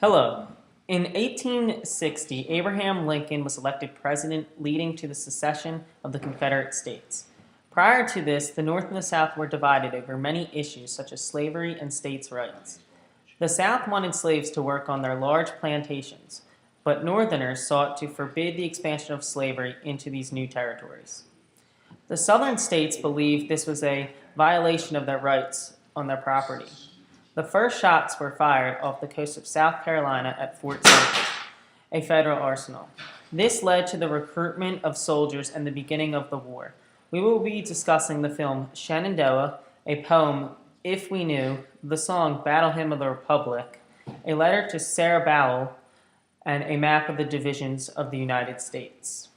Hello. In 1860, Abraham Lincoln was elected president, leading to the secession of the Confederate States. Prior to this, the North and the South were divided over many issues such as slavery and states' rights. The South wanted slaves to work on their large plantations, but Northerners sought to forbid the expansion of slavery into these new territories. The Southern states believed this was a violation of their rights on their property. The first shots were fired off the coast of South Carolina at Fort Sumter, a federal arsenal. This led to the recruitment of soldiers and the beginning of the war. We will be discussing the film Shenandoah, a poem, If We Knew, the song Battle Hymn of the Republic, a letter to Sarah Bowell, and a map of the divisions of the United States.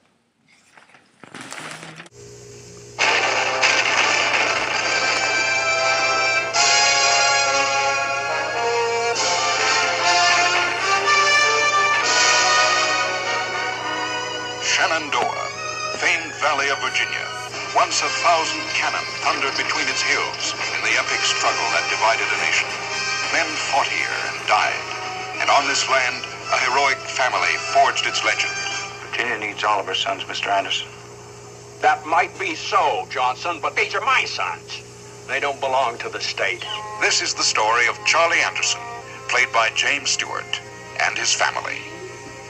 Shenandoah, famed valley of Virginia. Once 1,000 cannon thundered between its hills in the epic struggle that divided a nation. Men fought here and died, and on this land, a heroic family forged its legend. Virginia needs all of her sons, Mr. Anderson. That might be so, Johnson, but these are my sons. They don't belong to the state. This is the story of Charlie Anderson, played by James Stewart, and his family.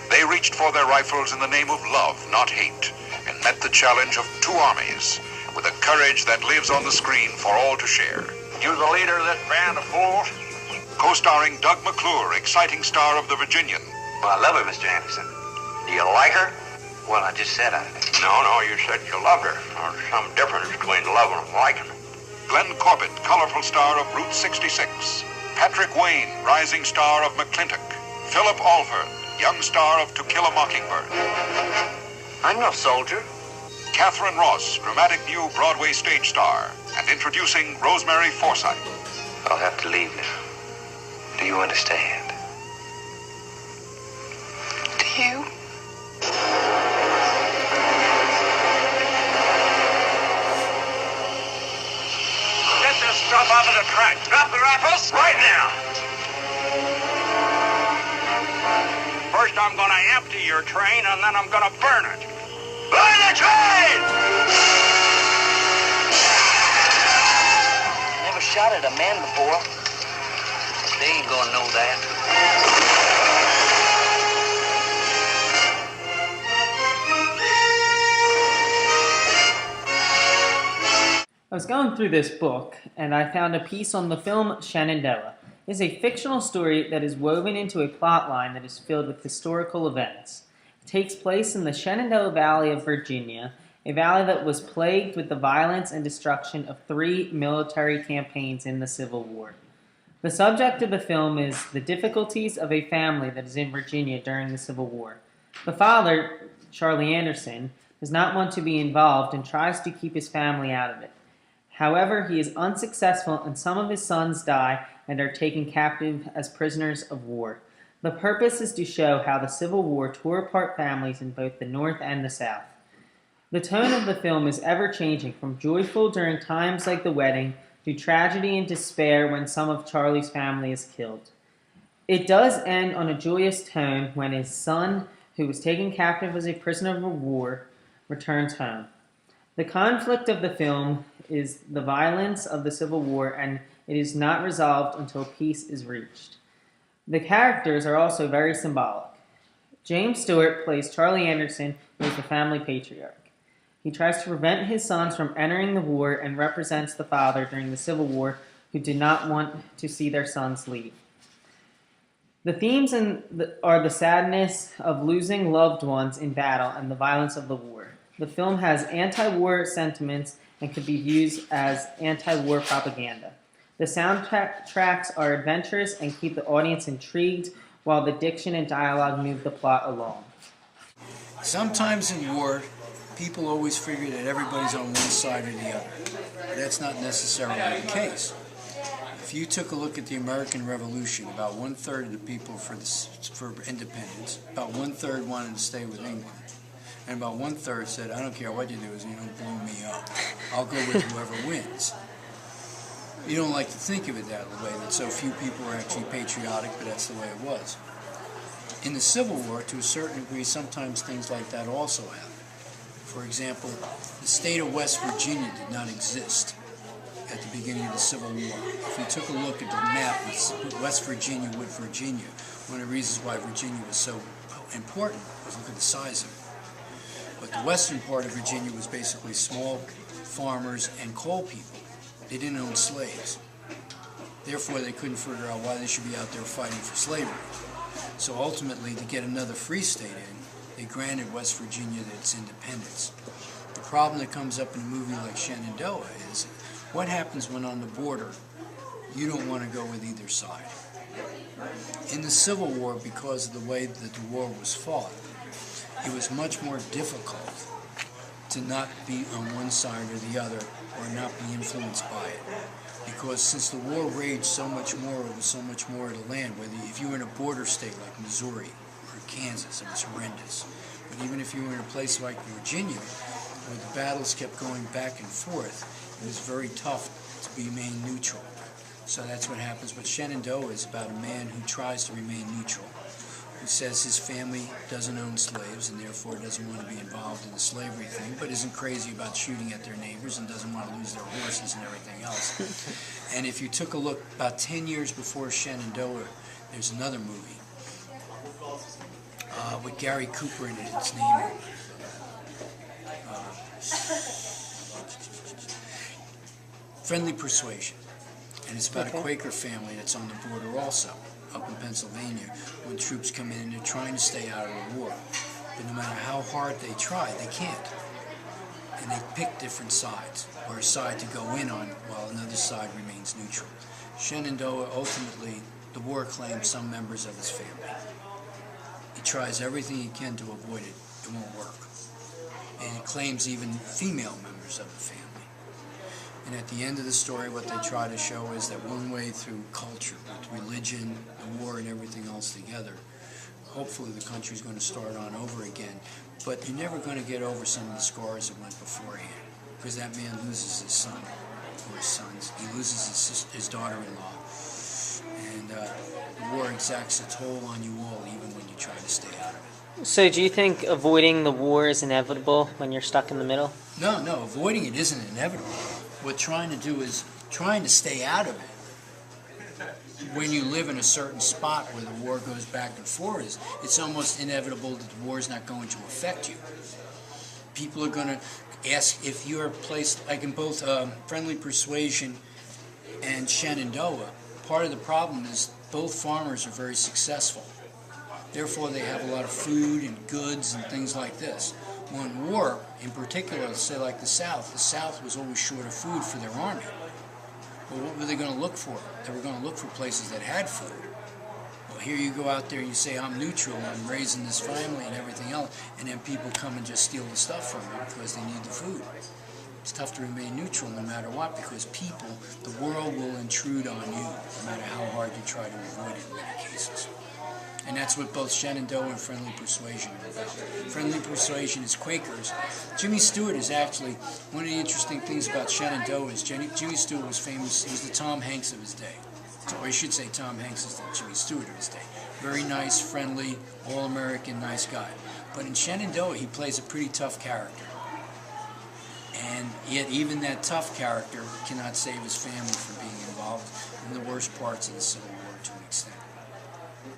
They reached for their rifles in the name of love, not hate, and met the challenge of two armies with a courage that lives on the screen for all to share. You the leader of this band of fools? Co-starring Doug McClure, exciting star of the Virginian. Well, I love her, Mr. Anderson. Do you like her? Well, I just said I... No, you said you loved her. There's some difference between loving and liking. Glenn Corbett, colorful star of Route 66. Patrick Wayne, rising star of McClintock. Philip Alford, young star of To Kill a Mockingbird. I'm no soldier. Catherine Ross, dramatic new Broadway stage star, and introducing Rosemary Forsythe. I'll have to leave now. Do you understand? Do you? Get this stuff out of the track. Drop the rifles right now. First, I'm going to empty your train, and then I'm going to burn it. Burn the train! Never shot at a man before. They ain't gonna know that. I was going through this book, and I found a piece on the film Shenandoah. It is a fictional story that is woven into a plot line that is filled with historical events. It takes place in the Shenandoah Valley of Virginia, a valley that was plagued with the violence and destruction of 3 military campaigns in the Civil War. The subject of the film is the difficulties of a family that is in Virginia during the Civil War. The father, Charlie Anderson, does not want to be involved and tries to keep his family out of it. However, he is unsuccessful and some of his sons die and are taken captive as prisoners of war. The purpose is to show how the Civil War tore apart families in both the North and the South. The tone of the film is ever-changing, from joyful during times like the wedding to tragedy and despair when some of Charlie's family is killed. It does end on a joyous tone when his son, who was taken captive as a prisoner of war, returns home. The conflict of the film is the violence of the Civil War, and it is not resolved until peace is reached. The characters are also very symbolic. James Stewart plays Charlie Anderson, who is the family patriarch. He tries to prevent his sons from entering the war and represents the father during the Civil War who did not want to see their sons leave. The themes are the sadness of losing loved ones in battle and the violence of the war. The film has anti-war sentiments and could be viewed as anti-war propaganda. The soundtracks are adventurous and keep the audience intrigued, while the diction and dialogue move the plot along. Sometimes in war, people always figure that everybody's on one side or the other. That's not necessarily the case. If you took a look at the American Revolution, about 1/3 of the people for independence, about 1/3 wanted to stay with England. And about 1/3 said, I don't care what you do, as you don't blow me up. I'll go with whoever wins. You don't like to think of it that way, that so few people were actually patriotic, but that's the way it was. In the Civil War, to a certain degree, sometimes things like that also happened. For example, the state of West Virginia did not exist at the beginning of the Civil War. If you took a look at the map of West Virginia with Virginia, one of the reasons why Virginia was so important was look at the size of it. But the western part of Virginia was basically small farmers and coal people. They didn't own slaves. Therefore, they couldn't figure out why they should be out there fighting for slavery. So ultimately, to get another free state in, they granted West Virginia its independence. The problem that comes up in a movie like Shenandoah is, what happens when on the border, you don't want to go with either side? In the Civil War, because of the way that the war was fought, it was much more difficult to not be on one side or the other, or not be influenced by it. Because since the war raged so much more over so much more of the land, if you were in a border state like Missouri or Kansas, it was horrendous. But even if you were in a place like Virginia, where the battles kept going back and forth, it was very tough to remain neutral. So that's what happens. But Shenandoah is about a man who tries to remain neutral, who says his family doesn't own slaves and therefore doesn't want to be involved in the slavery thing, but isn't crazy about shooting at their neighbors and doesn't want to lose their horses and everything else. And if you took a look, about 10 years before Shenandoah, there's another movie with Gary Cooper in it. Its name Friendly Persuasion. And it's about a Quaker family that's on the border also, up in Pennsylvania, when troops come in and they're trying to stay out of the war. But no matter how hard they try, they can't. And they pick different sides, or a side to go in on while another side remains neutral. Shenandoah, ultimately, the war claims some members of his family. He tries everything he can to avoid it. It won't work. And he claims even female members of the family. And at the end of the story, what they try to show is that one way through culture, with religion, the war, and everything else together, hopefully the country's going to start on over again. But you're never going to get over some of the scars that went beforehand, because that man loses his son, or his sons. He loses his daughter-in-law. And the war exacts a toll on you all, even when you try to stay out of it. So do you think avoiding the war is inevitable when you're stuck in the middle? No, avoiding it isn't inevitable. What trying to do is trying to stay out of it. When you live in a certain spot where the war goes back and forth, it's almost inevitable that the war is not going to affect you. People are going to ask if you're placed, like in both Friendly Persuasion and Shenandoah, part of the problem is both farmers are very successful. Therefore, they have a lot of food and goods and things like this. Well, in war, in particular, say like the South was always short of food for their army. Well, what were they going to look for? They were going to look for places that had food. Well, here you go out there and you say, I'm neutral, I'm raising this family and everything else, and then people come and just steal the stuff from you because they need the food. It's tough to remain neutral no matter what, because people, the world will intrude on you no matter how hard you try to avoid it in many cases. And that's what both Shenandoah and Friendly Persuasion are about. Friendly Persuasion is Quakers. Jimmy Stewart is actually, one of the interesting things about Shenandoah is Jimmy Stewart was famous, he was the Tom Hanks of his day. Or I should say Tom Hanks is the Jimmy Stewart of his day. Very nice, friendly, all-American, nice guy. But in Shenandoah, he plays a pretty tough character. And yet even that tough character cannot save his family from being involved in the worst parts of the Civil War.